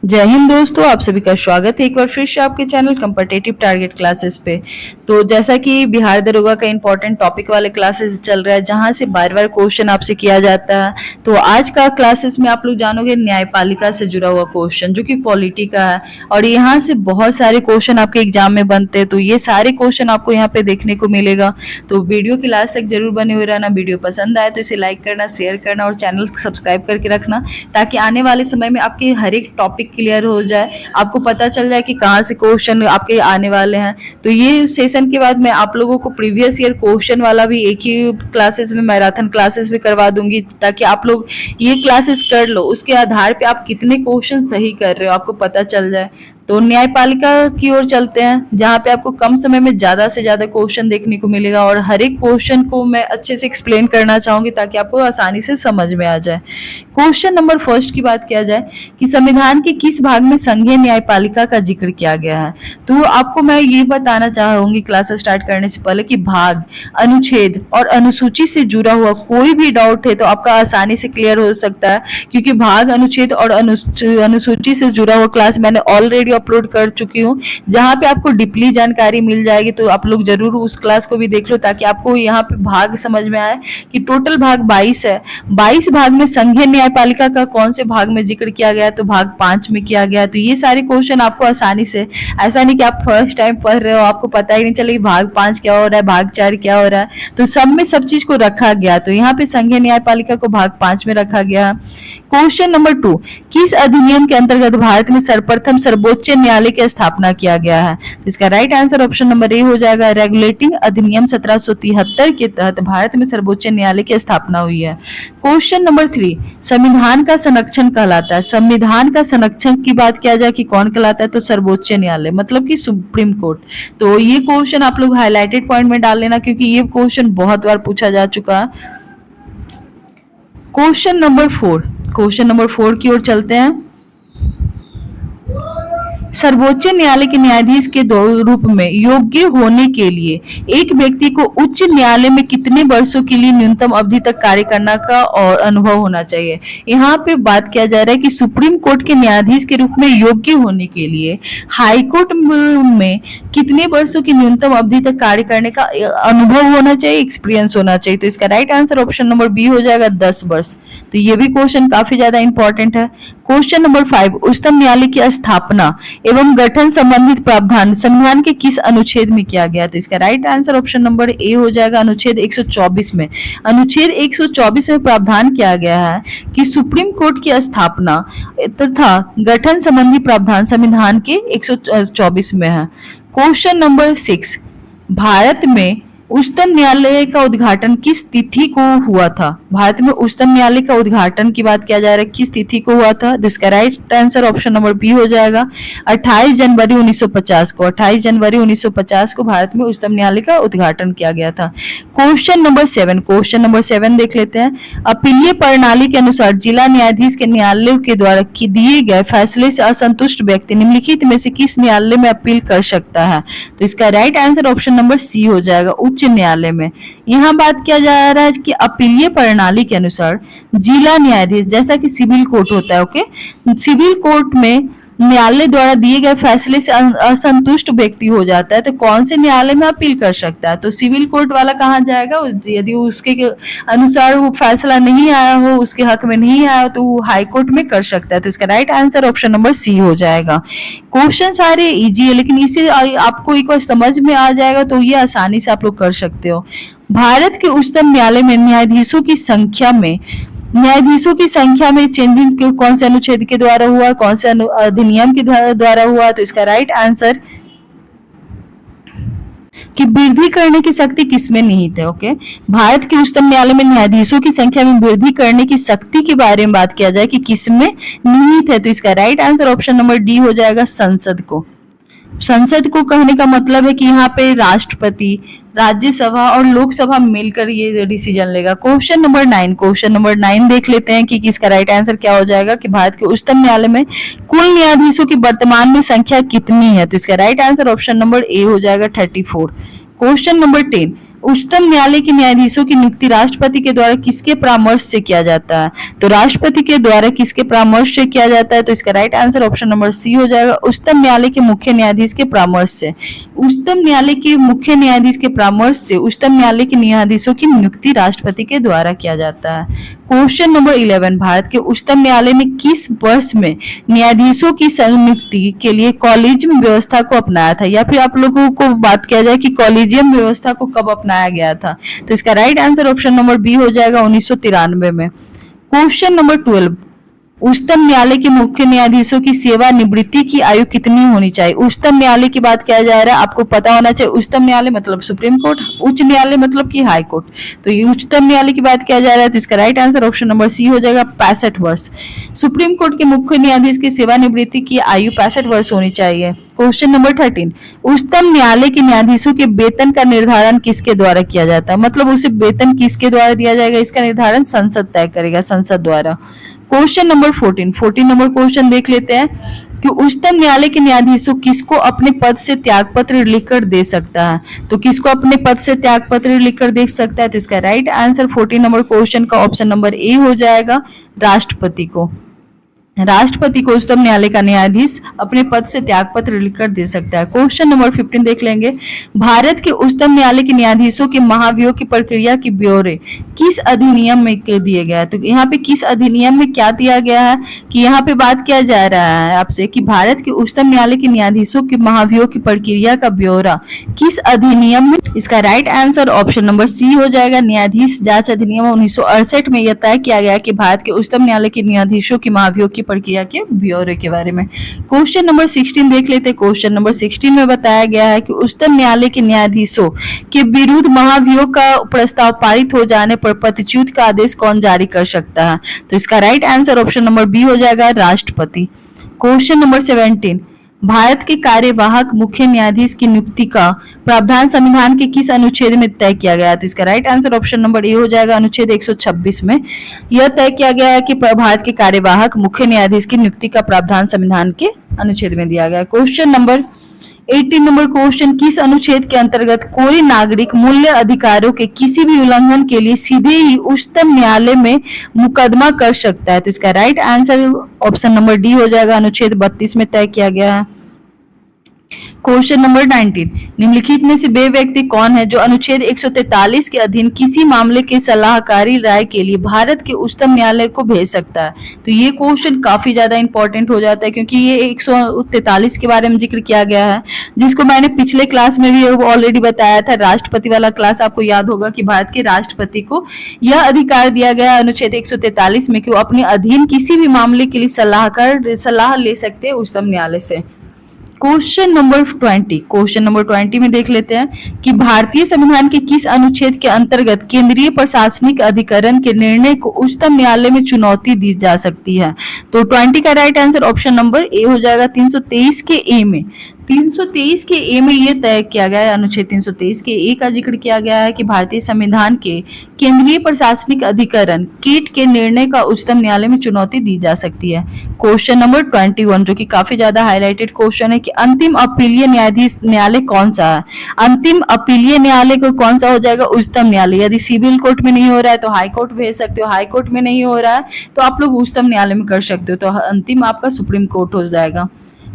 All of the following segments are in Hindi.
जय हिंद दोस्तों, आप सभी का स्वागत है एक बार फिर से आपके चैनल कॉम्पिटिटिव टारगेट क्लासेस पे। तो जैसा कि बिहार दरोगा का इंपॉर्टेंट टॉपिक वाले क्लासेस चल रहा है जहां से बार बार क्वेश्चन आपसे किया जाता है, तो आज का क्लासेस में आप लोग जानोगे न्यायपालिका से जुड़ा हुआ क्वेश्चन जो कि पॉलिटी का है और यहाँ से बहुत सारे क्वेश्चन आपके एग्जाम में बनते हैं। तो ये सारे क्वेश्चन आपको यहाँ पे देखने को मिलेगा, तो वीडियो के लास्ट तक जरूर बने हुए रहना। वीडियो पसंद आए तो इसे लाइक करना, शेयर करना और चैनल सब्सक्राइब करके रखना ताकि आने वाले समय में आपके हर एक टॉपिक क्लियर हो जाए, आपको पता चल जाए कि कहाँ से क्वेश्चन आपके आने वाले हैं। तो ये सेशन के बाद मैं आप लोगों को प्रीवियस ईयर क्वेश्चन वाला भी एक ही क्लासेस में, मैराथन क्लासेस भी करवा दूंगी ताकि आप लोग ये क्लासेस कर लो, उसके आधार पे आप कितने क्वेश्चन सही कर रहे हो आपको पता चल जाए। तो न्यायपालिका की ओर चलते हैं जहाँ पे आपको कम समय में ज्यादा से ज्यादा क्वेश्चन देखने को मिलेगा और हर एक क्वेश्चन को मैं अच्छे से एक्सप्लेन करना चाहूंगी ताकि आपको आसानी से समझ में आ जाए। क्वेश्चन नंबर फर्स्ट की बात किया जाए कि संविधान के किस भाग में संघीय न्यायपालिका का जिक्र किया गया है, तो आपको मैं ये बताना चाहूंगी क्लास स्टार्ट करने से पहले कि भाग, अनुच्छेद और अनुसूची से जुड़ा हुआ कोई भी डाउट है तो आपका आसानी से क्लियर हो सकता है, क्योंकि भाग, अनुच्छेद और अनुसूची से जुड़ा हुआ क्लास मैंने ऑलरेडी अपलोड कर चुकी हूँ जहाँ पे आपको डीपली जानकारी मिल जाएगी। तो आप लोग जरूर उस क्लास को भी देख लो ताकि आपको यहाँ पे भाग समझ में आए कि टोटल भाग 22 है। 22 भाग में संघीय न्यायपालिका का कौन से भाग में जिक्र किया गया, तो भाग 5 में किया गया। तो ये सारे क्वेश्चन आपको आसानी से, ऐसा नहीं कि आप फर्स्ट टाइम पढ़ रहे हो आपको पता ही नहीं चलेगा भाग 5 क्या हो रहा है, भाग 4 क्या हो रहा है, तो सब में सब चीज को रखा गया। तो यहाँ पे संघीय न्यायपालिका को भाग 5 में रखा गया। क्वेश्चन नंबर 2, किस अधिनियम के अंतर्गत भारत में सर्वप्रथम सर्वोच्च न्यायालय की स्थापना किया गया है, तो इसका right answer option number A हो जाएगा। रेगुलेटिंग अधिनियम 1773 के तहत भारत में सर्वोच्च न्यायालय की स्थापना हुई है। क्वेश्चन नंबर 3, संविधान का संरक्षण कहलाता है। संविधान का संरक्षण की बात किया जाए कि कौन कहलाता है, तो सर्वोच्च न्यायालय मतलब कि सुप्रीम कोर्ट। तो ये क्वेश्चन आप लोग हाईलाइटेड पॉइंट में डाल लेना क्योंकि ये क्वेश्चन बहुत बार पूछा जा चुका है। क्वेश्चन नंबर 4 की ओर चलते हैं। सर्वोच्च न्यायालय के न्यायाधीश के रूप में योग्य होने के लिए एक व्यक्ति को उच्च न्यायालय में कितने वर्षों के लिए न्यूनतम अवधि तक कार्य करने का और अनुभव होना चाहिए। यहाँ पे बात किया जा रहा है कि सुप्रीम कोर्ट के न्यायाधीश के रूप में योग्य होने के लिए हाई कोर्ट में कितने वर्षों की न्यूनतम अवधि तक कार्य करने का अनुभव होना चाहिए, एक्सपीरियंस होना चाहिए। तो इसका right answer option number B हो जाएगा, 10 वर्ष। तो ये भी क्वेश्चन काफी ज्यादा इंपॉर्टेंट है। क्वेश्चन नंबर 5, उच्चतम न्यायालय की स्थापना एवं गठन संबंधित प्रावधान संविधान के किस अनुच्छेद में किया गया, तो इसका right answer option number A हो जाएगा, अनुच्छेद 124 में। अनुच्छेद 124 में प्रावधान किया गया है कि सुप्रीम कोर्ट की स्थापना तथा गठन संबंधी प्रावधान संविधान के 124 में है। क्वेश्चन नंबर 6, भारत में उच्चतम न्यायालय का उद्घाटन किस तिथि को हुआ था। भारत में उच्चतम न्यायालय का उद्घाटन की बात किया जा रहा है किस तिथि को हुआ था, जिसका right answer option number B हो जाएगा, 28 जनवरी 1950 को। 28 जनवरी 1950 को भारत में उच्चतम न्यायालय का उद्घाटन किया गया था। क्वेश्चन नंबर 7 देख लेते हैं। अपीलीय प्रणाली के अनुसार जिला न्यायाधीश के न्यायालय के द्वारा दिए गए फैसले से असंतुष्ट व्यक्ति निम्नलिखित में से किस न्यायालय में अपील कर सकता है, तो इसका right answer option number C हो जाएगा, उच्च न्यायालय में। यहाँ बात किया जा रहा है कि अपीलीय प्रणाली के अनुसार जिला न्यायाधीश, जैसा कि सिविल कोर्ट होता है, ओके, सिविल कोर्ट में न्यायालय द्वारा दिए गए फैसले से असंतुष्ट व्यक्ति हो जाता है तो कौन से न्यायालय में अपील कर सकता है, तो सिविल कोर्ट वाला कहाँ जाएगा, यदि उसके अनुसार वो फैसला नहीं आया हो, उसके हक में नहीं आया हो, तो वो हाई कोर्ट में कर सकता है। तो इसका right answer option number C हो जाएगा। क्वेश्चन सारे इजी है लेकिन इसे आपको एक बार समझ में आ जाएगा तो ये आसानी से आप लोग कर सकते हो। भारत के उच्चतम न्यायालय में न्यायाधीशों की संख्या में चेंजिंग कौन से अनुच्छेद के द्वारा हुआ, कौन से अधिनियम के द्वारा हुआ, तो इसका राइट आंसर कि वृद्धि करने की शक्ति किसमें निहित है। ओके, भारत के उच्चतम न्यायालय में न्यायाधीशों की संख्या में वृद्धि करने की शक्ति के बारे में बात किया जाए कि किसमें निहित है, तो इसका right answer option number D हो जाएगा, संसद को। संसद को कहने का मतलब है कि यहाँ पे राष्ट्रपति, राज्यसभा और लोकसभा मिलकर ये डिसीजन लेगा। क्वेश्चन नंबर 9 देख लेते हैं कि इसका राइट आंसर क्या हो जाएगा कि भारत के उच्चतम न्यायालय में कुल न्यायाधीशों की वर्तमान में संख्या कितनी है, तो इसका right answer option number A हो जाएगा, 34। क्वेश्चन नंबर 10, उच्चतम न्यायालय के न्यायाधीशों की नियुक्ति राष्ट्रपति के द्वारा किसके परामर्श से किया जाता है? तो राष्ट्रपति के द्वारा किसके परामर्श से किया जाता है? तो इसका right answer option number C हो जाएगा, उच्चतम न्यायालय के मुख्य न्यायाधीश के परामर्श से। उच्चतम न्यायालय के मुख्य न्यायाधीश के परामर्श से उच्चतम न्यायालय के न्यायाधीशों की नियुक्ति राष्ट्रपति के द्वारा किया जाता है। क्वेश्चन नंबर 11, भारत के उच्चतम न्यायालय ने किस वर्ष में न्यायाधीशों की नियुक्ति के लिए कॉलेजियम व्यवस्था को अपनाया था? या फिर आप लोगों को बात किया जाए कि कॉलेजियम व्यवस्था को कब अपनाया गया था? तो इसका right answer option number B हो जाएगा, 1993 में। क्वेश्चन नंबर 12, उच्चतम न्यायालय के मुख्य न्यायाधीशों की सेवानिवृत्ति की आयु कितनी होनी चाहिए? उच्चतम न्यायालय की बात किया जा रहा है, आपको पता होना चाहिए उच्चतम न्यायालय मतलब सुप्रीम कोर्ट, उच्च न्यायालय मतलब कि हाई कोर्ट। तो ये उच्चतम न्यायालय की बात किया जा रहा है, तो इसका right answer option number C हो जाएगा, 65 वर्ष। सुप्रीम कोर्ट के मुख्य न्यायाधीश की सेवानिवृत्ति की आयु 65 वर्ष होनी चाहिए। क्वेश्चन नंबर 13, उच्चतम न्यायालय के न्यायाधीशों के वेतन का निर्धारण किसके द्वारा किया जाता है? मतलब उसे वेतन किसके द्वारा दिया जाएगा, इसका निर्धारण संसद तय करेगा, संसद द्वारा। क्वेश्चन नंबर 14 नंबर क्वेश्चन देख लेते हैं कि उच्चतम न्यायालय के न्यायाधीशों किसको अपने पद से त्यागपत्र लिखकर दे सकता है? तो किसको अपने पद से त्यागपत्र लिखकर दे सकता है? तो इसका राइट आंसर 14 नंबर क्वेश्चन का ऑप्शन नंबर ए हो जाएगा, राष्ट्रपति को। राष्ट्रपति को उच्चतम न्यायालय का न्यायाधीश अपने पद से त्यागपत्र लिखकर दे सकता है। क्वेश्चन नंबर 15 देख लेंगे, भारत के उच्चतम न्यायालय के न्यायाधीशों के महाभियोग की प्रक्रिया के ब्यौरे किस अधिनियम में दिए गया है? तो यहाँ पे किस अधिनियम में क्या दिया गया है कि यहाँ पे बात किया जा रहा है आपसे कि भारत के उच्चतम न्यायालय के न्यायाधीशों के महाभियोग की प्रक्रिया का ब्यौरा किस अधिनियम में? इसका right answer option number C हो जाएगा, न्यायाधीश जांच अधिनियम 1968 में यह तय किया गया कि भारत के उच्चतम न्यायालय के न्यायाधीशों की महाभियोग की प्रक्रिया के ब्यौरे के बारे में। क्वेश्चन नंबर 16 देख लेते हैं। क्वेश्चन नंबर 16 में बताया गया है कि उच्चतम न्यायालय के न्यायाधीशों के विरुद्ध महाभियोग का प्रस्ताव पारित हो जाने पर पदच्युत का आदेश कौन जारी कर सकता है? तो इसका right answer option number B हो जाएगा, राष्ट्रपति। क्वेश्चन नंबर 17, भारत के कार्यवाहक मुख्य न्यायाधीश की नियुक्ति का प्रावधान संविधान के किस अनुच्छेद में तय किया गया है? तो इसका right answer option number A हो जाएगा, अनुच्छेद 126 में यह तय किया गया है कि भारत के कार्यवाहक मुख्य न्यायाधीश की नियुक्ति का प्रावधान संविधान के अनुच्छेद में दिया गया है। क्वेश्चन नंबर 18 नंबर क्वेश्चन, किस अनुच्छेद के अंतर्गत कोई नागरिक मूल्य अधिकारों के किसी भी उल्लंघन के लिए सीधे ही उच्चतम न्यायालय में मुकदमा कर सकता है? तो इसका right answer option number D हो जाएगा, अनुच्छेद 32 में तय किया गया है। क्वेश्चन नंबर 19, निम्नलिखित में से वे व्यक्ति कौन है जो अनुच्छेद 143 के अधीन किसी मामले के सलाहकारी राय के लिए भारत के उच्चतम न्यायालय को भेज सकता है? तो ये क्वेश्चन काफी ज्यादा इंपॉर्टेंट हो जाता है क्योंकि ये 143 के बारे में जिक्र किया गया है, जिसको मैंने पिछले क्लास में भी ऑलरेडी बताया था। राष्ट्रपति वाला क्लास आपको याद होगा कि भारत के राष्ट्रपति को यह अधिकार दिया गया अनुच्छेद 143 में कि वो अपने अधीन किसी भी मामले के लिए सलाह ले सकते हैं उच्चतम न्यायालय से। क्वेश्चन नंबर 20 में देख लेते हैं कि भारतीय संविधान के किस अनुच्छेद के अंतर्गत केंद्रीय प्रशासनिक अधिकरण के निर्णय को उच्चतम न्यायालय में चुनौती दी जा सकती है? तो 20 का right answer option number A हो जाएगा, 323 के ए में। 323 के ए में यह तय किया गया है, अनुच्छेद 323 के ए का जिक्र किया गया है कि भारतीय संविधान के केंद्रीय प्रशासनिक अधिकरण केट के निर्णय का उच्चतम न्यायालय में चुनौती दी जा सकती है। क्वेश्चन नंबर 21 जो कि काफी ज्यादा हाईलाइटेड क्वेश्चन है कि अंतिम अपीलीय न्यायालय कौन सा है? अंतिम अपीलीय न्यायालय को कौन सा हो जाएगा? उच्चतम न्यायालय। यदि सिविल कोर्ट में नहीं हो रहा है तो हाई कोर्ट भेज सकते हो, हाई कोर्ट में नहीं हो रहा है तो आप लोग उच्चतम न्यायालय में कर सकते हो, तो अंतिम आपका सुप्रीम कोर्ट हो जाएगा।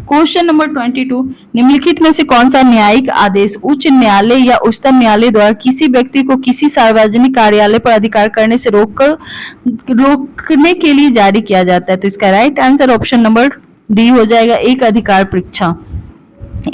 क्वेश्चन नंबर 22, निम्नलिखित में से कौन सा न्यायिक आदेश उच्च न्यायालय या उच्चतम न्यायालय द्वारा किसी व्यक्ति को किसी सार्वजनिक कार्यालय पर अधिकार करने से रोकने के लिए जारी किया जाता है? तो इसका right answer option number D हो जाएगा, एक अधिकार परीक्षा।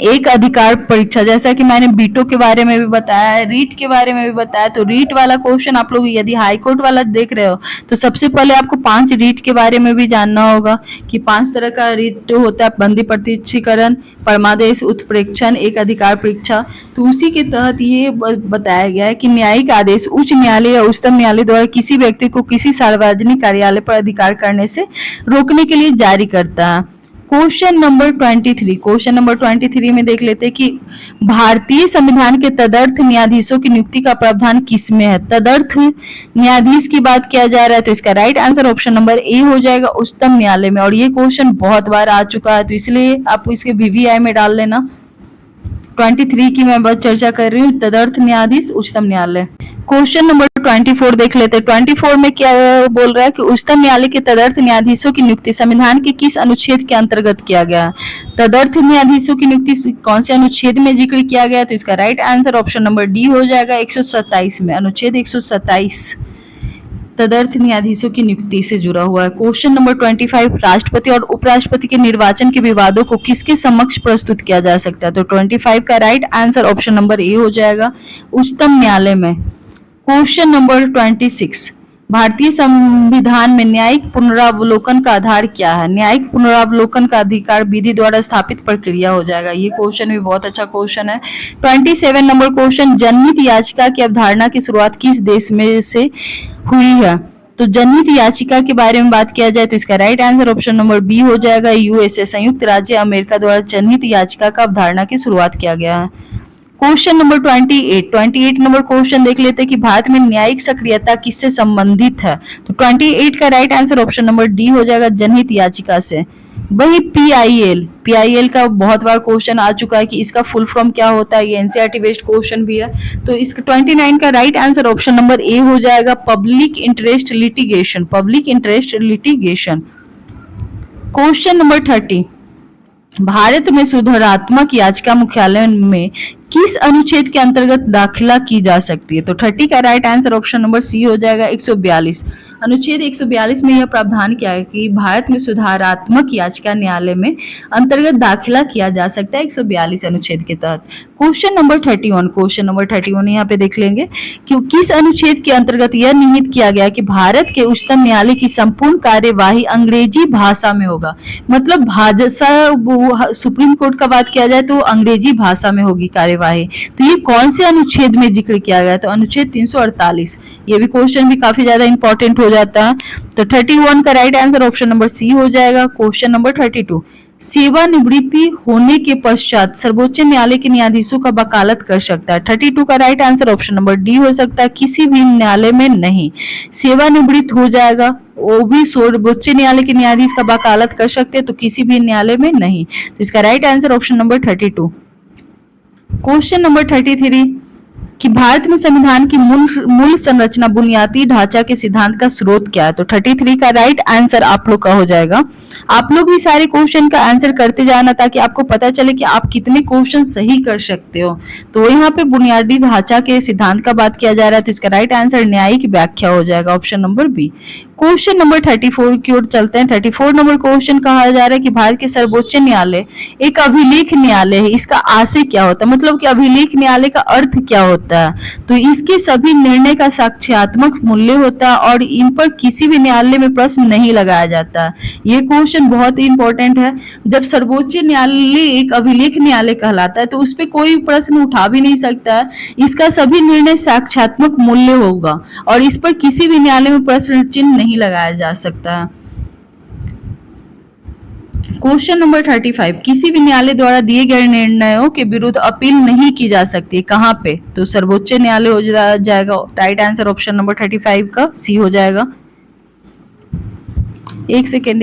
एक अधिकार परीक्षा, जैसा कि मैंने बीटो के बारे में भी बताया है, रीट के बारे में भी बताया। तो रीट वाला क्वेश्चन आप लोग यदि हाई कोर्ट वाला देख रहे हो तो सबसे पहले आपको 5 रीट के बारे में भी जानना होगा कि 5 तरह का रीट होता है, बंदी प्रत्यक्षीकरण, परमादेश, उत्प्रेक्षण, एक अधिकार परीक्षा। तो उसी के तहत ये बताया गया है कि न्यायिक आदेश उच्च न्यायालय या उच्चतम न्यायालय द्वारा किसी व्यक्ति को किसी सार्वजनिक कार्यालय पर अधिकार करने से रोकने के लिए जारी करता है। क्वेश्चन नंबर 23 में देख लेते हैं कि भारतीय संविधान के तदर्थ न्यायाधीशों की नियुक्ति का प्रावधान किसमें है? तदर्थ न्यायाधीश की बात किया जा रहा है, तो इसका right answer option number A हो जाएगा, उच्चतम न्यायालय में। और ये क्वेश्चन बहुत बार आ चुका है तो इसलिए आप इसके VVI में डाल लेना। 23 की मैं बस चर्चा कर रही हूँ, तदर्थ न्यायाधीश उच्चतम न्यायालय। क्वेश्चन नंबर 24 देख लेते हैं। 24 में क्या बोल रहा है कि उच्चतम न्यायालय के तदर्थ न्यायाधीशों की नियुक्ति संविधान के किस अनुच्छेद के अंतर्गत किया गया है? तदर्थ न्यायाधीशों की नियुक्ति कौन से अनुच्छेद में जिक्र किया गया? तो इसका right answer option number D हो जाएगा 127 में, अनुच्छेद 127 तदर्थ न्यायाधीशों की नियुक्ति से जुड़ा हुआ है। क्वेश्चन नंबर 25, राष्ट्रपति और उपराष्ट्रपति के निर्वाचन के विवादों को किसके समक्ष प्रस्तुत किया जा सकता है? तो 25 का right answer option number A हो जाएगा, उच्चतम न्यायालय में। क्वेश्चन नंबर 26, भारतीय संविधान में न्यायिक पुनरावलोकन का आधार क्या है? न्यायिक पुनरावलोकन का अधिकार विधि द्वारा स्थापित प्रक्रिया हो जाएगा। ये क्वेश्चन भी बहुत अच्छा क्वेश्चन है। 27 नंबर क्वेश्चन, जनहित याचिका की अवधारणा की शुरुआत किस देश में से हुई है? तो जनहित याचिका के बारे में बात किया जाए तो इसका right answer option number B हो जाएगा, यूएसए, संयुक्त राज्य अमेरिका द्वारा जनहित याचिका का अवधारणा की शुरुआत किया गया है। क्वेश्चन नंबर 28 नंबर क्वेश्चन देख लेते हैं कि भारत में न्यायिक सक्रियता किससे संबंधित है? तो 28 का right answer option number D हो जाएगा, जनहित याचिका से। वही पीआईएल का बहुत बार क्वेश्चन आ चुका है कि इसका फुल फॉर्म क्या होता है, ये एनसीईआरटी बेस्ड क्वेश्चन भी है। तो इसका 29 का right answer option number A हो जाएगा, public interest litigation, public interest litigation. Question number 30, Bharat में सुधारात्मक याचिका मुख्यालय में किस अनुच्छेद के अंतर्गत दाखिला की जा सकती है? तो 30 का right answer option number C हो जाएगा, 142। अनुच्छेद 142 में यह प्रावधान क्या है कि भारत में सुधारात्मक याचिका न्यायालय में अंतर्गत दाखिला किया जा सकता है 142 अनुच्छेद के तहत। क्वेश्चन नंबर 31 यहाँ पे देख लेंगे कि किस अनुच्छेद के अंतर्गत यह निहित किया गया कि भारत के उच्चतम न्यायालय की संपूर्ण कार्यवाही अंग्रेजी भाषा में होगा। मतलब भाषा, सुप्रीम कोर्ट का बात किया जाए तो अंग्रेजी भाषा में होगी कार्यवाही। तो ये कौन से अनुच्छेद में जिक्र किया गया? तो अनुच्छेद 348। ये भी क्वेश्चन भी काफी ज्यादा इंपॉर्टेंट हो जाता है। तो 31 का right answer option number C हो जाएगा। क्वेश्चन नंबर 32, सेवानिवृत्ति होने के पश्चात सर्वोच्च न्यायालय के न्यायाधीशों का वकालत कर सकता है। 32 का right answer option number D हो सकता है, किसी भी न्यायालय में नहीं। सेवानिवृत्त हो जाएगा, वो भी सर्वोच्च न्यायालय के न्यायाधीश का वकालत कर सकते हैं, तो किसी भी न्यायालय में नहीं। तो इसका right answer option number 32। Question number 33 कि भारत में संविधान की मूल संरचना बुनियादी ढांचा के सिद्धांत का स्रोत क्या है? तो 33 का राइट आंसर आप लोग का हो जाएगा। आप लोग भी सारे क्वेश्चन का आंसर करते जाना ताकि आपको पता चले कि आप कितने क्वेश्चन सही कर सकते हो। तो यहाँ पे बुनियादी ढांचा के सिद्धांत का बात किया जा रहा है, तो इसका राइट आंसर न्यायिक व्याख्या हो जाएगा, option number B. Question number 34 की ओर चलते हैं। 34 नंबर क्वेश्चन कहा जा रहा है कि भारत के सर्वोच्च न्यायालय एक अभिलेख न्यायालय है, इसका आशय क्या होता है? मतलब कि अभिलेख न्यायालय का अर्थ क्या होता है? तो इसके सभी निर्णय का साक्ष्यात्मक मूल्य होता है और इन पर किसी भी न्यायालय में प्रश्न नहीं लगाया जाता। ये क्वेश्चन बहुत ही इंपॉर्टेंट है। जब सर्वोच्च न्यायालय एक अभिलेख न्यायालय कहलाता है तो उस पर कोई प्रश्न उठा भी नहीं सकता है। इसका सभी निर्णय साक्ष्यात्मक मूल्य होगा और इस पर किसी भी न्यायालय में प्रश्न चिन्ह नहीं लगाया जा सकता। क्वेश्चन नंबर 35, किसी भी न्यायालय द्वारा दिए गए निर्णयों के विरुद्ध अपील नहीं की जा सकती। कहाँ पे? तो सर्वोच्च न्यायालय हो जाएगा। राइट आंसर ऑप्शन नंबर 35 का सी हो जाएगा। एक सेकेंड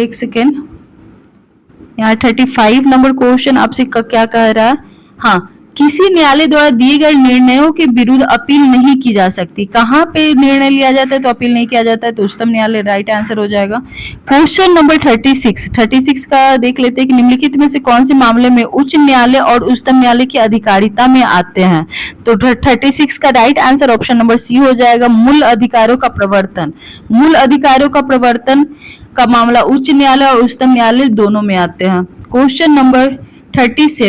यहाँ 35 नंबर क्वेश्चन आपसे क्या कह रहा है? हाँ, किसी न्यायालय द्वारा दिए गए निर्णयों के विरुद्ध अपील नहीं की जा सकती। कहाँ पे निर्णय लिया जाता है तो अपील नहीं किया जाता है? तो उच्चतम न्यायालय राइट आंसर हो जाएगा। क्वेश्चन नंबर 36 का देख लेते हैं कि निम्नलिखित में से कौन से मामले में उच्च न्यायालय और उच्चतम न्यायालय की अधिकारिता में आते हैं? तो 36 का right answer option number C हो जाएगा, मूल अधिकारों का प्रवर्तन। मूल अधिकारों का प्रवर्तन का मामला उच्च न्यायालय और उच्चतम न्यायालय दोनों में आते हैं। क्वेश्चन नंबर 37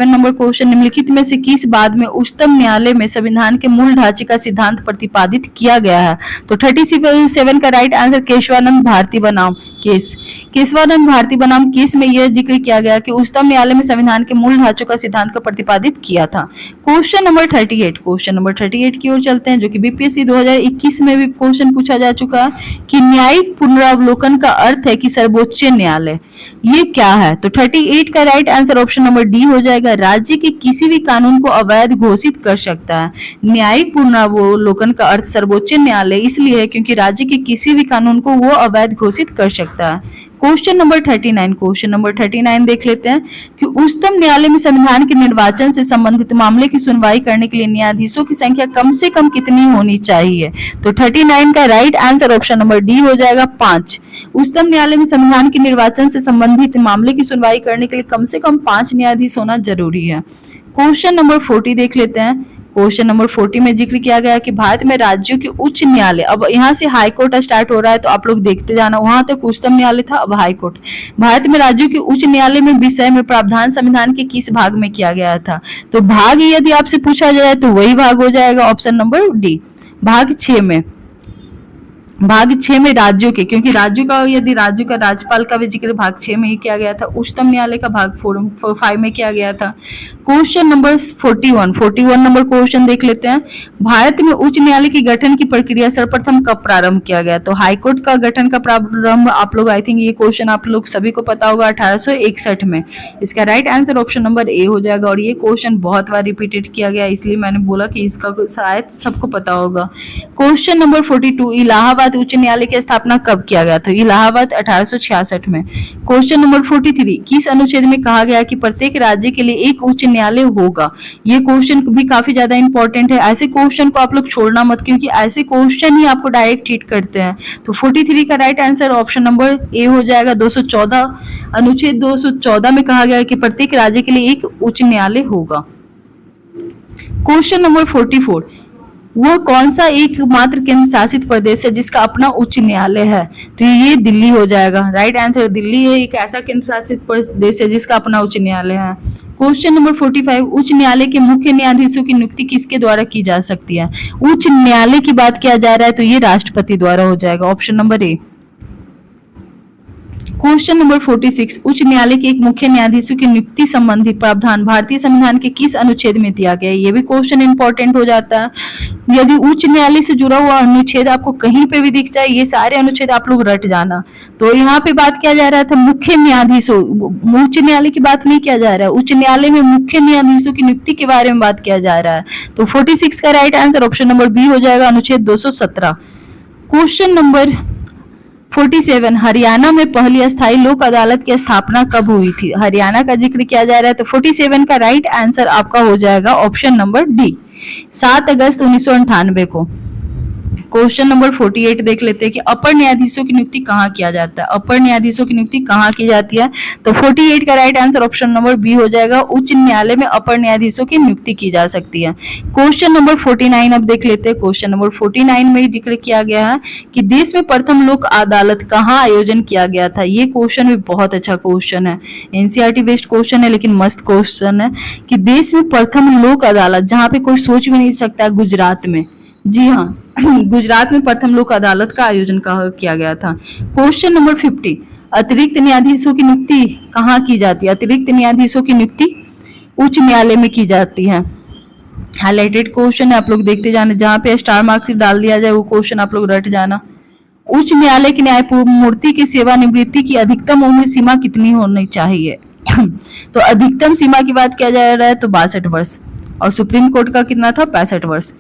नंबर क्वेश्चन, निम्नलिखित में से किस बात में उच्चतम न्यायालय में संविधान के मूल ढांचे का सिद्धांत प्रतिपादित किया गया है? तो 37 का राइट आंसर केशवानंद भारती बनाम केस। केशवानंद भारती बनाम केस में यह जिक्र किया गया कि उच्चतम न्यायालय में संविधान के मूल ढांचों का सिद्धांत का प्रतिपादित किया था। क्वेश्चन नंबर 38 की ओर चलते हैं, जो कि बीपीएससी 2021 में भी क्वेश्चन पूछा जा चुका है कि न्यायिक पुनरावलोकन का अर्थ है कि सर्वोच्च न्यायालय, ये क्या है? तो 38 का right answer option number D हो जाएगा, राज्य के किसी भी कानून को अवैध घोषित कर सकता है। न्यायिक पुनरावलोकन का अर्थ सर्वोच्च न्यायालय इसलिए है क्योंकि राज्य के किसी भी कानून को वो अवैध घोषित कर सकता है। क्वेश्चन नंबर 39, क्वेश्चन नंबर 39 देख लेते हैं कि उच्चतम न्यायालय में संविधान के निर्वाचन से संबंधित मामले की सुनवाई करने के लिए न्यायाधीशों की संख्या कम से कम कितनी होनी चाहिए। तो 39 का right answer option number D हो जाएगा 5। उच्चतम न्यायालय में संविधान के निर्वाचन से संबंधित मामले की सुनवाई करने के लिए कम से कम 5 न्यायाधीश होना जरूरी है। क्वेश्चन नंबर 40 देख लेते हैं। क्वेश्चन नंबर 40 में जिक्र किया गया कि भारत में राज्यों के उच्च न्यायालय, अब यहाँ से हाई कोर्ट स्टार्ट हो रहा है तो आप लोग देखते जाना, वहां तक उच्चतम न्यायालय था, अब हाई कोर्ट। भारत में राज्यों के उच्च न्यायालय में विषय में प्रावधान संविधान के किस भाग में किया गया था। तो भाग यदि आपसे पूछा जाए तो वही भाग हो जाएगा ऑप्शन नंबर डी, भाग 6 में। भाग 6 में राज्यों के, क्योंकि राज्यों का यदि राज्यों का राज्यपाल का भी जिक्र भाग 6 में ही किया गया था, उच्चतम न्यायालय का भाग 5 में किया गया था। क्वेश्चन नंबर 41 नंबर क्वेश्चन देख लेते हैं। भारत में उच्च न्यायालय के गठन की प्रक्रिया सर्वप्रथम कब प्रारंभ किया गया। तो हाईकोर्ट का गठन का प्रारंभ आप लोग, आई थिंक ये क्वेश्चन आप लोग सभी को पता होगा, 1861 में। इसका right answer option number A हो जाएगा। और ये क्वेश्चन बहुत बार रिपीटेड किया गया, इसलिए मैंने बोला कि इसका शायद सबको पता होगा। क्वेश्चन नंबर 42, इलाहाबाद उच्च न्यायालय की स्थापना कब किया गया। तो इलाहाबाद 1866 में। क्वेश्चन नंबर 43, किस अनुच्छेद में कहा गया कि प्रत्येक राज्य के लिए एक उच्च न्यायालय होगा। ये क्वेश्चन भी काफी ज्यादा इंपॉर्टेंट है, ऐसे क्वेश्चन को आप लोग छोड़ना मत, क्योंकि ऐसे क्वेश्चन ही आपको डायरेक्ट हिट करते हैं। तो 43 का right answer option number A हो जाएगा। 214 अनुच्छेद 214 में कहा गया है कि प्रत्येक राज्य के लिए एक उच्च न्यायालय होगा। क्वेश्चन नंबर 44, वह कौन सा एकमात्र केंद्र शासित प्रदेश है जिसका अपना उच्च न्यायालय है। तो ये दिल्ली हो जाएगा। राइट आंसर दिल्ली है, एक ऐसा केंद्र शासित प्रदेश है जिसका अपना उच्च न्यायालय है। क्वेश्चन नंबर 45, उच्च न्यायालय के मुख्य न्यायाधीशों की नियुक्ति किसके द्वारा की जा सकती है। उच्च न्यायालय की बात किया जा रहा है तो ये राष्ट्रपति द्वारा हो जाएगा, ऑप्शन नंबर ए। क्वेश्चन नंबर 46, उच्च न्यायालय के एक मुख्य न्यायाधीशों की नियुक्ति संबंधी प्रावधान भारतीय संविधान के किस अनुच्छेद में दिया गया है। ये भी क्वेश्चन इंपॉर्टेंट हो जाता है। यदि उच्च न्यायालय से जुड़ा हुआ अनुच्छेद आपको कहीं पे भी दिख जाए, ये सारे अनुच्छेद आप लोग रट जाना। तो यहाँ पे बात किया जा रहा था मुख्य न्यायाधीशों, उच्च न्यायालय की बात नहीं किया जा रहा है, उच्च न्यायालय में मुख्य न्यायाधीशों की नियुक्ति के बारे में बात किया जा रहा है। तो 46 का right answer option number B हो जाएगा, अनुच्छेद 217। क्वेश्चन नंबर 47, हरियाणा में पहली अस्थायी लोक अदालत की स्थापना कब हुई थी। हरियाणा का जिक्र किया जा रहा है तो 47 का राइट आंसर आपका हो जाएगा ऑप्शन नंबर डी, 7 अगस्त 1998 को। क्वेश्चन नंबर 48 देख लेते हैं कि अपर न्यायाधीशों की नियुक्ति कहाँ किया जाता है। अपर न्यायाधीशों की नियुक्ति कहाँ की जाती है। तो 48 का right answer option number B हो जाएगा, उच्च न्यायालय में अपर न्यायाधीशों की नियुक्ति की जा सकती है। क्वेश्चन नंबर 49 अब देख लेते हैं। क्वेश्चन नंबर 49 में जिक्र किया गया है कि देश में प्रथम लोक अदालत कहाँ आयोजन किया गया था। ये क्वेश्चन भी बहुत अच्छा क्वेश्चन है, एनसीईआरटी बेस्ड क्वेश्चन है, लेकिन मस्त क्वेश्चन है कि देश में प्रथम लोक अदालत, जहाँ पे कोई सोच भी नहीं सकता, गुजरात में। जी हाँ, गुजरात में प्रथम लोक अदालत का आयोजन किया गया था। क्वेश्चन नंबर 50, अतिरिक्त न्यायाधीशों की नियुक्ति कहाँ की जाती है। अतिरिक्त न्यायाधीशों की नियुक्ति उच्च न्यायालय में की जाती है। हाईलाइटेड क्वेश्चन है, आप लोग देखते जाना, जहाँ पे स्टार मार्क्स डाल दिया जाए वो क्वेश्चन आप लोग रट जाना। उच्च न्यायालय की न्यायमूर्ति की सेवानिवृत्ति की अधिकतम उम्र सीमा कितनी होनी चाहिए। तो अधिकतम सीमा की बात किया जा रहा है तो 62 वर्ष, और सुप्रीम कोर्ट का कितना था, 65 वर्ष।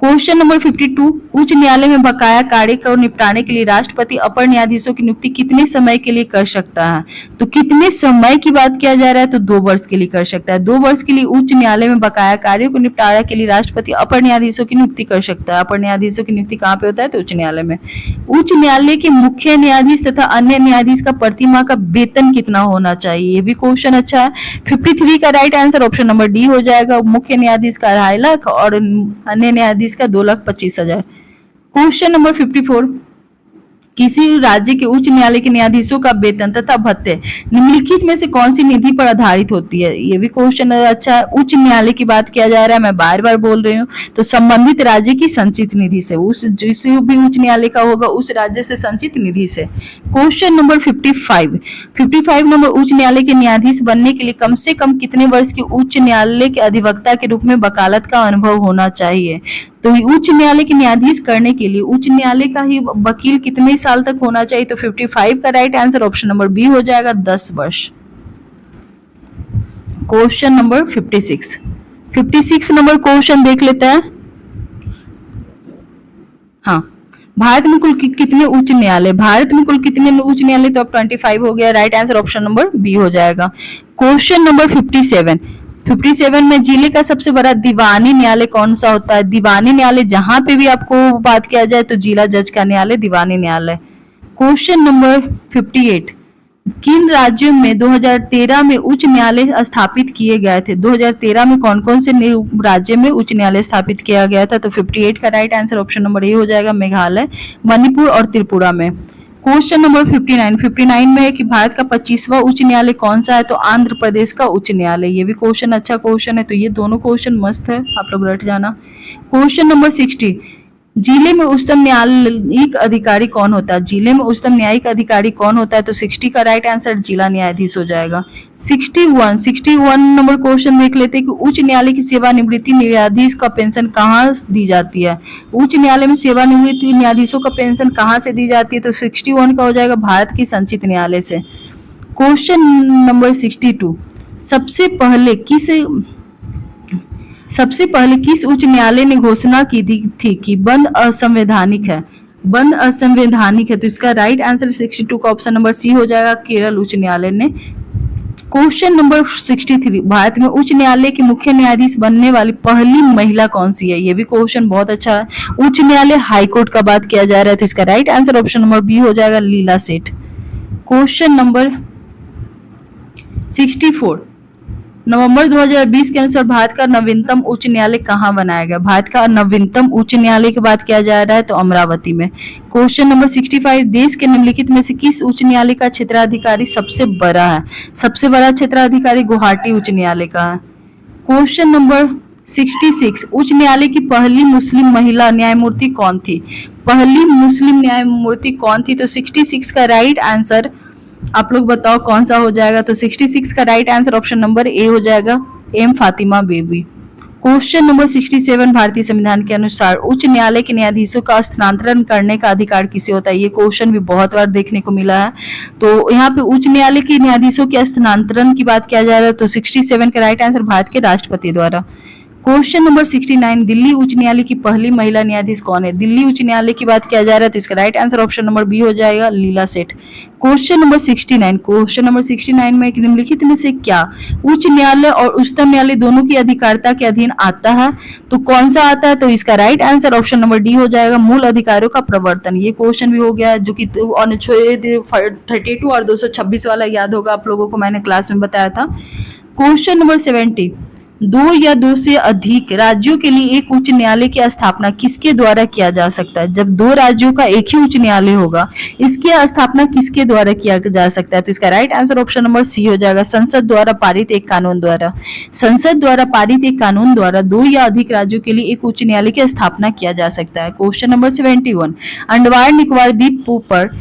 क्वेश्चन नंबर 52, उच्च न्यायालय में बकाया कार्य को निपटाने के लिए राष्ट्रपति अपर न्यायाधीशों की नियुक्ति कितने समय के लिए कर सकता है। तो कितने समय की बात किया जा रहा है तो 2 वर्ष के लिए कर सकता है। 2 वर्ष के लिए उच्च न्यायालय में बकाया कार्य को निपटाने के लिए राष्ट्रपति अपर न्यायाधीशों की नियुक्ति कर सकता है। अपर न्यायाधीशों की नियुक्ति कहाँ पे होता है तो उच्च न्यायालय में। उच्च न्यायालय के मुख्य न्यायाधीश तथा अन्य न्यायाधीश का प्रति माह का वेतन कितना होना चाहिए। ये भी क्वेश्चन अच्छा है। 53 का right answer option number D हो जाएगा, मुख्य न्यायाधीश का 2.5 लाख और अन्य न्यायाधीश का 2,25,000। क्वेश्चन नंबर 54, किसी राज्य के उच्च न्यायालय के न्यायाधीशों का वेतन तथा भत्ते निम्नलिखित में से कौन सी निधि पर आधारित होती है। ये भी क्वेश्चन अच्छा है। उच्च न्यायालय की बात किया जा रहा है, मैं बार बार बोल रही हूँ, तो संबंधित राज्य की संचित निधि से, उस जिसे भी उच्च न्यायालय का होगा उस राज्य से संचित निधि से। क्वेश्चन नंबर 55 नंबर, उच्च न्यायालय के न्यायाधीश बनने के लिए कम से कम कितने वर्ष की उच्च न्यायालय के अधिवक्ता के रूप में वकालत का अनुभव होना चाहिए। तो उच्च न्यायालय के न्यायाधीश करने के लिए उच्च न्यायालय का ही वकील कितने साल तक होना चाहिए। तो 55 का right answer option number B हो जाएगा, 10 वर्ष। क्वेश्चन नंबर 56 नंबर क्वेश्चन देख लेते हैं। हाँ, भारत में कुल कितने उच्च न्यायालय, भारत में कुल कितने उच्च न्यायालय, तो अब 25 हो गया। Right answer option number B हो जाएगा। क्वेश्चन नंबर 57 में जिले का सबसे बड़ा दीवानी न्यायालय कौन सा होता है? दीवानी न्यायालय जहां पे भी आपको बात किया जाए तो जिला जज का न्यायालय दीवानी न्यायालय। क्वेश्चन नंबर 58, किन राज्यों में 2013 में उच्च न्यायालय स्थापित किए गए थे? 2013 में कौन कौन से राज्य में उच्च न्यायालय स्थापित किया गया था? तो 58 का right answer option number A हो जाएगा, मेघालय, मणिपुर और त्रिपुरा में। क्वेश्चन नंबर 59 में है कि भारत का 25वां उच्च न्यायालय कौन सा है? तो आंध्र प्रदेश का उच्च न्यायालय। ये भी क्वेश्चन अच्छा क्वेश्चन है, तो ये दोनों क्वेश्चन मस्त है, आप लोग रट जाना। क्वेश्चन नंबर 60, जिले में उच्चतम न्यायिक अधिकारी कौन होता है? जिले में उच्चतम न्यायिक अधिकारी कौन होता है? तो 60 का राइट आंसर जिला न्यायाधीश हो जाएगा। 61 नंबर क्वेश्चन देख लेते हैं कि उच्च न्यायालय की सेवानिवृत्ति न्यायाधीश का पेंशन कहाँ दी जाती है? उच्च न्यायालय में सेवानिवृत्ति न्यायाधीशों का पेंशन कहाँ से दी जाती है? तो 61 का हो जाएगा भारत की संचित न्यायालय से। क्वेश्चन नंबर 62, सबसे पहले किस उच्च न्यायालय ने घोषणा की थी कि बंद असंवैधानिक है? बंद असंवैधानिक है, तो इसका राइट आंसर 62 का ऑप्शन नंबर सी हो जाएगा, केरल उच्च न्यायालय ने। क्वेश्चन नंबर 63, भारत में उच्च न्यायालय के मुख्य न्यायाधीश बनने वाली पहली महिला कौन सी है? ये भी क्वेश्चन बहुत अच्छा है। उच्च न्यायालय हाईकोर्ट का बात किया जा रहा है, तो इसका right answer option number B हो जाएगा, लीला सेठ। क्वेश्चन नंबर 64, नवंबर 2020 के अनुसार भारत का नवीनतम उच्च न्यायालय कहाँ बनाया गया? भारत का नवीनतम उच्च न्यायालय की बात किया जा रहा है, तो अमरावती में। क्वेश्चन नंबर 65, देश के निम्नलिखित में से किस उच्च न्यायालय का क्षेत्राधिकारी सबसे बड़ा है? सबसे बड़ा क्षेत्राधिकारी गुवाहाटी उच्च न्यायालय का है। क्वेश्चन नंबर 66, उच्च न्यायालय की पहली मुस्लिम महिला न्यायमूर्ति कौन थी? पहली मुस्लिम न्यायमूर्ति कौन थी? तो 66 का राइट आंसर आप लोग बताओ कौन सा हो जाएगा? तो 66 का right answer option number A हो जाएगा, M Fathima Beevi. Question number 67, भारतीय संविधान के अनुसार उच्च न्यायालय के न्यायाधीशों का स्थानांतरण करने का अधिकार किसे होता है? ये क्वेश्चन भी बहुत बार देखने को मिला है, तो यहाँ पे उच्च न्यायालय के न्यायाधीशों के स्थानांतरण की बात किया जा रहा है, तो 67 का राइट आंसर भारत के राष्ट्रपति द्वारा। क्वेश्चन नंबर 69, दिल्ली उच्च न्यायालय की पहली महिला न्यायाधीश कौन है? दिल्ली उच्च न्यायालय की बात किया जा रहा है, तो इसका right answer option number B हो जाएगा, लीला सेठ। क्वेश्चन नंबर 69 में निम्नलिखित में से क्या उच्च न्यायालय और उच्चतम न्यायालय दोनों की अधिकारिता के अधीन आता है? तो कौन सा आता है? तो इसका right answer option number D हो जाएगा, मूल अधिकारों का प्रवर्तन। ये क्वेश्चन भी हो गया, जो कि अनुच्छेद 32 और 226 वाला याद होगा आप लोगों को, मैंने क्लास में बताया था। क्वेश्चन नंबर 70, दो या दो से अधिक राज्यों के लिए एक उच्च न्यायालय की स्थापना किसके द्वारा किया जा सकता है? जब दो राज्यों का एक ही उच्च न्यायालय होगा, इसकी स्थापना किसके द्वारा किया जा सकता है? तो इसका right answer option number C हो जाएगा, संसद द्वारा पारित एक कानून द्वारा। संसद द्वारा पारित एक कानून द्वारा दो या अधिक राज्यों के लिए एक उच्च न्यायालय की स्थापना किया जा सकता है। क्वेश्चन नंबर 71, अंडमान निकोबार द्वीप पर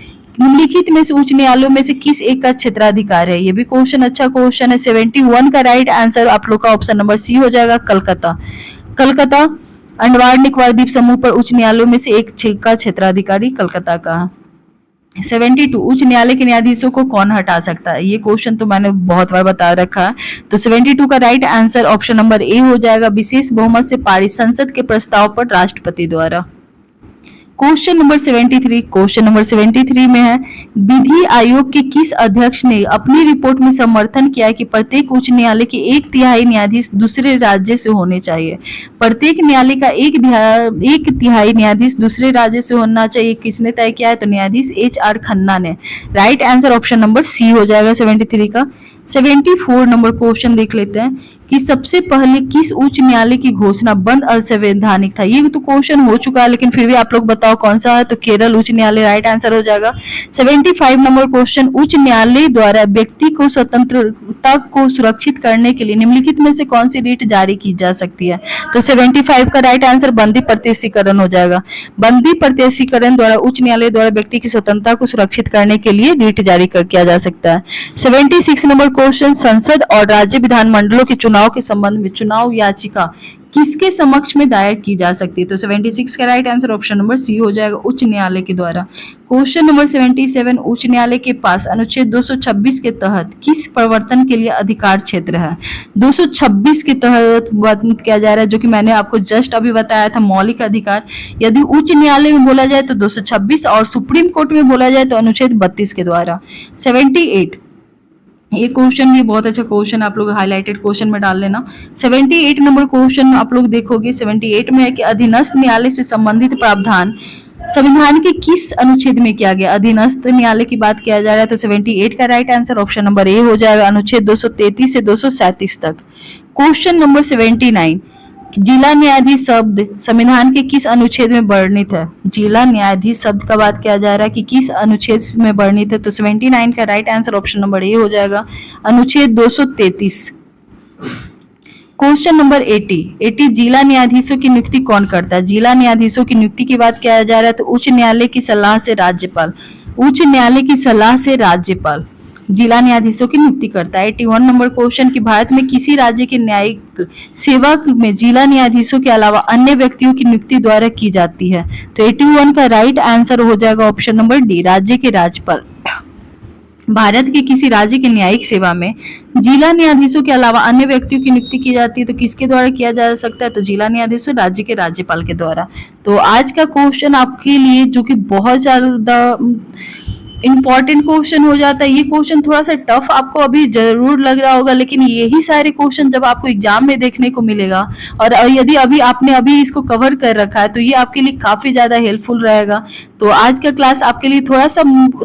निम्नलिखित में से उच्च न्यायालयों में से किस एक का क्षेत्राधिकार है? ये भी क्वेश्चन अच्छा क्वेश्चन है। 71 का राइट आंसर आप लोग का ऑप्शन नंबर सी हो जाएगा, कलकत्ता। कलकत्ता अंडमान निकोबार द्वीप समूह पर उच्च न्यायालयों में से एक का क्षेत्राधिकारी कलकत्ता का है। 72, उच्च न्यायालय के न्यायाधीशों को कौन हटा सकता है? ये क्वेश्चन तो मैंने बहुत बार बता रखा है, तो 72 का right answer option number A हो जाएगा, विशेष बहुमत से पारित संसद के प्रस्ताव पर राष्ट्रपति द्वारा। क्वेश्चन नंबर 73 में है, विधि आयोग के किस अध्यक्ष ने अपनी रिपोर्ट में समर्थन किया कि प्रत्येक उच्च न्यायालय के 1/3 न्यायाधीश दूसरे राज्य से होने चाहिए? प्रत्येक न्यायालय का 1/3 न्यायाधीश दूसरे राज्य से होना चाहिए, किसने तय किया है? तो न्यायाधीश HR खन्ना ने। Right answer option number C हो जाएगा 73 का। 74 नंबर क्वेश्चन देख लेते हैं कि सबसे पहले किस उच्च न्यायालय की घोषणा बंद असंवैधानिक था? ये तो क्वेश्चन हो चुका है, लेकिन फिर भी आप लोग बताओ कौन सा है? तो केरल उच्च न्यायालय राइट आंसर हो जाएगा। 75 नंबर क्वेश्चन, उच्च न्यायालय द्वारा व्यक्ति को स्वतंत्रता को सुरक्षित करने के लिए निम्नलिखित में से कौन सी रीट जारी की जा सकती है? तो 75 का राइट आंसर बंदी प्रत्यक्षीकरण हो जाएगा। बंदी प्रत्यक्षीकरण द्वारा उच्च न्यायालय द्वारा व्यक्ति की स्वतंत्रता को सुरक्षित करने के लिए रीट जारी किया जा सकता है। 76 नंबर क्वेश्चन, संसद और राज्य विधानमंडलों के चुनाव के संबंध में चुनाव याचिका किसके समक्ष में दायर की जा सकती है? तो 76 का right answer option number C हो जाएगा, उच्च न्यायालय के द्वारा। क्वेश्चन नंबर 77, उच्च न्यायालय के पास अनुच्छेद 226 के तहत किस प्रवर्तन के लिए अधिकार क्षेत्र है? 226 के तहत बात किया जा रहा है, जो कि मैंने आपको जस्ट अभी बताया था, मौलिक अधिकार। यदि उच्च न्यायालय में बोला जाए तो 226 और सुप्रीम कोर्ट में बोला जाए तो अनुच्छेद 32 के द्वारा। 78, ये क्वेश्चन भी बहुत अच्छा क्वेश्चन, आप लोग हाईलाइटेड क्वेश्चन में डाल लेना। 78 नंबर क्वेश्चन आप लोग देखोगे, 78 में है कि अधीनस्थ न्यायालय से संबंधित प्रावधान संविधान के किस अनुच्छेद में किया गया? अधीनस्थ न्यायालय की बात किया जा रहा है, तो 78 का right answer option number A हो जाएगा, अनुच्छेद 233 से 237 तक। क्वेश्चन नंबर 79, जिला न्यायाधीश शब्द संविधान के किस अनुच्छेद में वर्णित है? जिला न्यायाधीश शब्द का बात किया जा रहा है कि किस अनुच्छेद में वर्णित है? तो 79 का right answer option number A हो जाएगा, अनुच्छेद 233। क्वेश्चन नंबर 80, जिला न्यायाधीशों की नियुक्ति कौन करता है? जिला न्यायाधीशों की नियुक्ति की बात किया जा रहा है तो उच्च न्यायालय की सलाह से राज्यपाल, उच्च न्यायालय की सलाह से राज्यपाल जिला न्यायाधीशों की नियुक्ति करता है। 81 नंबर क्वेश्चन की भारत में किसी राज्य के न्यायिक सेवा में जिला न्यायाधीशों के अलावा अन्य व्यक्तियों की नियुक्ति द्वारा की जाती है? तो 81 का राइट आंसर हो जाएगा ऑप्शन नंबर डी, राज्य के राज्यपाल। भारत के किसी राज्य के न्यायिक सेवा में जिला न्यायाधीशों के अलावा अन्य व्यक्तियों की नियुक्ति की जाती है तो किसके द्वारा किया जा सकता है? तो जिला न्यायाधीश राज्य के राज्यपाल के द्वारा। तो आज का क्वेश्चन आपके लिए जो कि बहुत ज्यादा इंपॉर्टेंट क्वेश्चन हो जाता है, ये क्वेश्चन थोड़ा सा टफ आपको अभी जरूर लग रहा होगा, लेकिन यही सारे क्वेश्चन जब आपको एग्जाम में देखने को मिलेगा और यदि अभी आपने अभी इसको कवर कर रखा है तो ये आपके लिए काफी ज्यादा हेल्पफुल रहेगा। तो आज का क्लास आपके लिए थोड़ा सा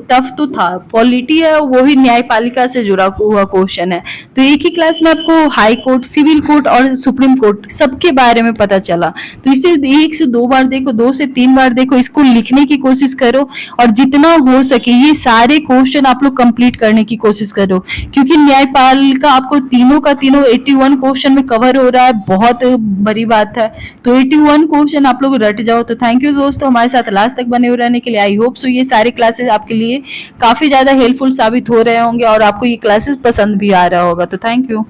टफ तो था, पॉलिटी है वो भी न्यायपालिका से जुड़ा हुआ क्वेश्चन है, तो एक ही क्लास में आपको हाई कोर्ट, सिविल कोर्ट और सुप्रीम कोर्ट सबके बारे में पता चला। तो इसे 1 से 2 बार देखो, 2 से 3 बार देखो, इसको लिखने की कोशिश करो और जितना हो सके ये सारे क्वेश्चन आप लोग कंप्लीट करने की कोशिश करो, क्योंकि न्यायपालिका आपको तीनों का तीनों 81 क्वेश्चन में कवर हो रहा है, बहुत बड़ी बात है। तो 81 क्वेश्चन आप लोग रट जाओ। तो थैंक यू दोस्तों हमारे साथ लास्ट तक बने रहने के लिए। आई होप सो ये सारे क्लासेस आपके लिए काफी ज्यादा हेल्पफुल साबित हो रहे होंगे और आपको ये क्लासेस पसंद भी आ रहा होगा। तो थैंक यू।